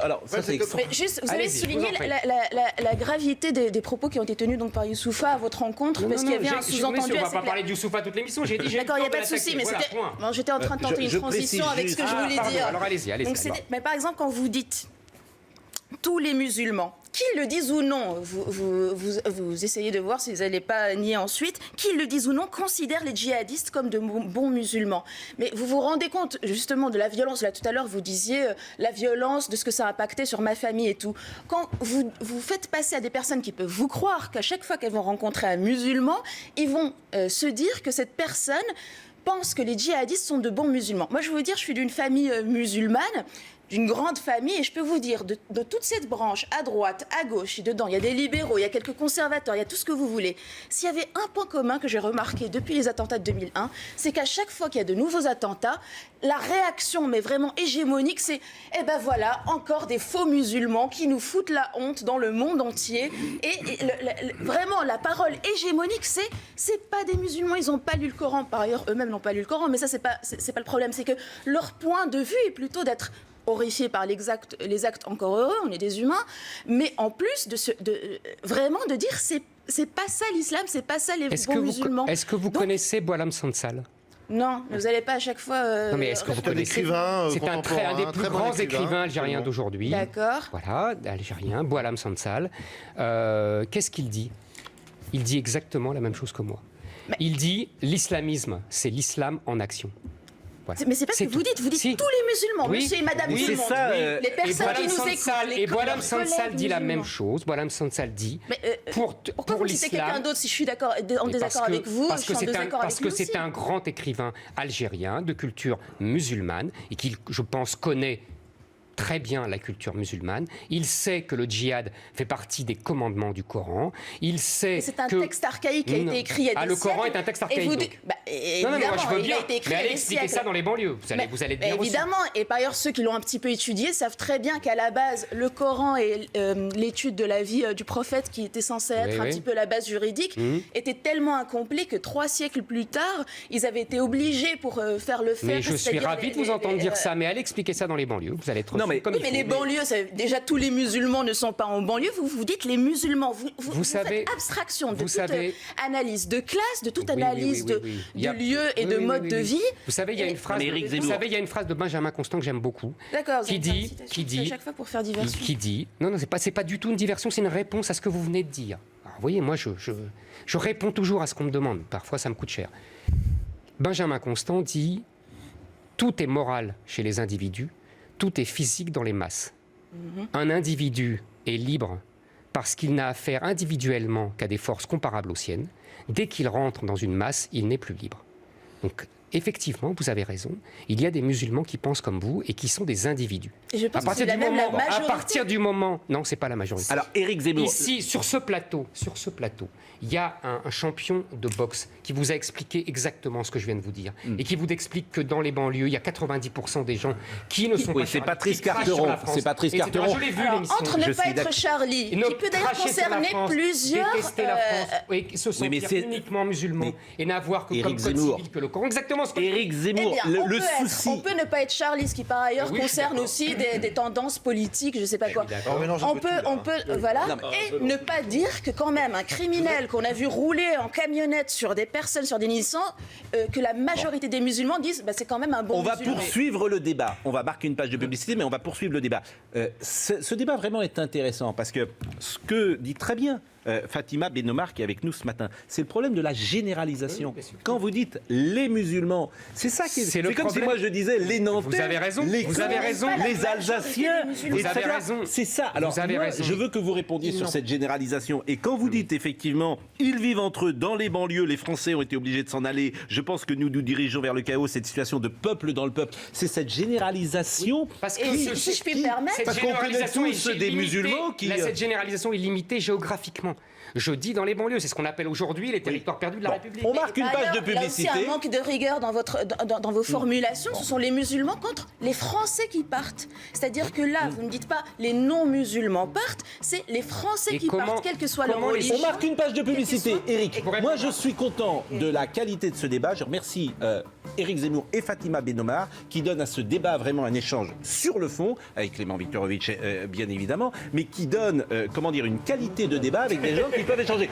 Alors, ça, c'est extra... Juste, vous avez souligné la gravité des propos qui ont été tenus donc, par Youssoufa à votre rencontre, parce qu'il y avait un sous-entendu. On ne va pas parler de Youssoufa toute l'émission. J'ai dit. D'accord, il n'y a pas de souci, mais j'étais en train de tenter une transition avec ce que je voulais dire. Alors allez-y. Mais par exemple, quand vous dites tous les musulmans, qu'ils le disent ou non, vous essayez de voir si vous n'allez pas nier ensuite, qu'ils le disent ou non, considèrent les djihadistes comme de bons musulmans. Mais vous vous rendez compte justement de la violence, là tout à l'heure vous disiez la violence, de ce que ça a impacté sur ma famille et tout. Quand vous faites passer à des personnes qui peuvent vous croire qu'à chaque fois qu'elles vont rencontrer un musulman, ils vont se dire que cette personne pense que les djihadistes sont de bons musulmans. Moi je veux vous dire, je suis d'une famille musulmane, d'une grande famille, et je peux vous dire, de toute cette branche, à droite, à gauche, et dedans, il y a des libéraux, il y a quelques conservateurs, il y a tout ce que vous voulez. S'il y avait un point commun que j'ai remarqué depuis les attentats de 2001, c'est qu'à chaque fois qu'il y a de nouveaux attentats, la réaction, mais vraiment hégémonique, c'est « eh ben voilà, encore des faux musulmans qui nous foutent la honte dans le monde entier ». Et vraiment, la parole hégémonique, c'est pas des musulmans, ils n'ont pas lu le Coran. Par ailleurs, eux-mêmes n'ont pas lu le Coran, mais ça, c'est pas le problème. C'est que leur point de vue est plutôt d'être horrifiés par les actes encore heureux, on est des humains, mais en plus vraiment de dire c'est pas ça l'islam, c'est pas ça les bons musulmans. Est-ce que vous connaissez Boualem Sansal ? Non, vous n'allez pas à chaque fois... Non mais est-ce que vous connaissez ? C'est un des plus grands écrivains algériens d'aujourd'hui. D'accord. Voilà, algérien, Boualem Sansal. Qu'est-ce qu'il dit ? Il dit exactement la même chose que moi. Il dit l'islamisme, c'est l'islam en action. Voilà. Mais c'est pas ce que vous dites tous les musulmans, monsieur et madame tout le monde. Les personnes qui nous écoutent. Et Boualem Sansal dit la même chose. Boualem Sansal dit pourquoi vous citez quelqu'un d'autre si je suis en désaccord avec vous? Parce que c'est un grand écrivain algérien de culture musulmane et qui, je pense, connaît très bien la culture musulmane. Il sait que le djihad fait partie des commandements du Coran. Il sait que... C'est un texte archaïque qui a été écrit il y a des siècles. Le Coran est un texte archaïque. Évidemment, moi je veux bien. Il a été écrit mais allez expliquer ça dans les banlieues. Vous allez bien évidemment. Aussi. Et par ailleurs, ceux qui l'ont un petit peu étudié savent très bien qu'à la base, le Coran et l'étude de la vie du prophète, qui était censé être un petit peu la base juridique, était tellement incomplet que 3 siècles plus tard, ils avaient été obligés pour faire le faire. Mais je suis ravi de vous entendre dire ça. Mais allez expliquer ça dans les banlieues. Vous allez être comme il faut. Les banlieues, déjà tous les musulmans ne sont pas en banlieue. Vous dites les musulmans. Vous faites abstraction de toute analyse de classe, de toute analyse de lieu et de mode de vie. Vous savez, il y a une phrase de Benjamin Constant que j'aime beaucoup. D'accord. Qui dit chaque fois pour faire diversion. Qui dit non, c'est pas du tout une diversion, c'est une réponse à ce que vous venez de dire. Alors, vous voyez, moi, je réponds toujours à ce qu'on me demande. Parfois, ça me coûte cher. Benjamin Constant dit tout est moral chez les individus, tout est physique dans les masses. Un individu est libre parce qu'il n'a affaire individuellement qu'à des forces comparables aux siennes. Dès qu'il rentre dans une masse, il n'est plus libre. Donc, effectivement, vous avez raison. Il y a des musulmans qui pensent comme vous et qui sont des individus. Et je pense que c'est la majorité. À partir du moment... Non, c'est pas la majorité. Alors, Éric Zemmour... Ici, sur ce plateau, il y a un champion de boxe qui vous a expliqué exactement ce que je viens de vous dire. Et qui vous explique que dans les banlieues, il y a 90% des gens qui ne sont pas... c'est Patrice Carteron. C'est Patrice Carteron. Je l'ai vu, l'émission. Entre ne pas être Charlie, qui peut d'ailleurs concerner plusieurs... Détester la France, et se sentir uniquement musulman, et n'avoir que comme code civil que le Coran. Exactement ce que Éric Zemmour, le souci... On peut ne pas être Charlie, ce qui par ailleurs concerne aussi des tendances politiques, je ne sais pas quoi. On peut, voilà, et ne pas dire que quand même un criminel qu'on a vu rouler en camionnette sur des personnes, sur des Nissans, que la majorité des musulmans disent c'est quand même un bon musulman. On va poursuivre le débat. On va marquer une page de publicité, mais on va poursuivre le débat. Ce débat vraiment est intéressant parce que ce que dit très bien Fatima Benomar qui est avec nous ce matin, c'est le problème de la généralisation. Quand vous dites les musulmans, c'est ça qui est... C'est comme si moi je disais les Nantais, vous avez raison, les Alsaciens, vous avez raison. C'est ça. Alors moi, je veux que vous répondiez sur cette généralisation. Et quand vous dites effectivement, ils vivent entre eux dans les banlieues, les Français ont été obligés de s'en aller. Je pense que nous dirigeons vers le chaos, cette situation de peuple dans le peuple. C'est cette généralisation. Parce que si je puis me permettre, parce qu'on connaît tous des musulmans qui... Cette généralisation est limitée géographiquement. Je dis dans les banlieues, c'est ce qu'on appelle aujourd'hui les territoires perdus de la République. On marque une page de publicité. Il y a aussi un manque de rigueur dans vos formulations. Ce sont les musulmans contre les Français qui partent. C'est-à-dire que là, vous ne dites pas les non-musulmans partent, c'est les Français qui partent, quelle que soit leur religion. On marque une page de publicité. Éric, moi je suis content de la qualité de ce débat. Je remercie Éric Zemmour et Fatima Benomar, qui donne à ce débat vraiment un échange sur le fond, avec Clément Viktorovitch bien évidemment, mais qui donne, une qualité de débat avec des gens qui peuvent échanger.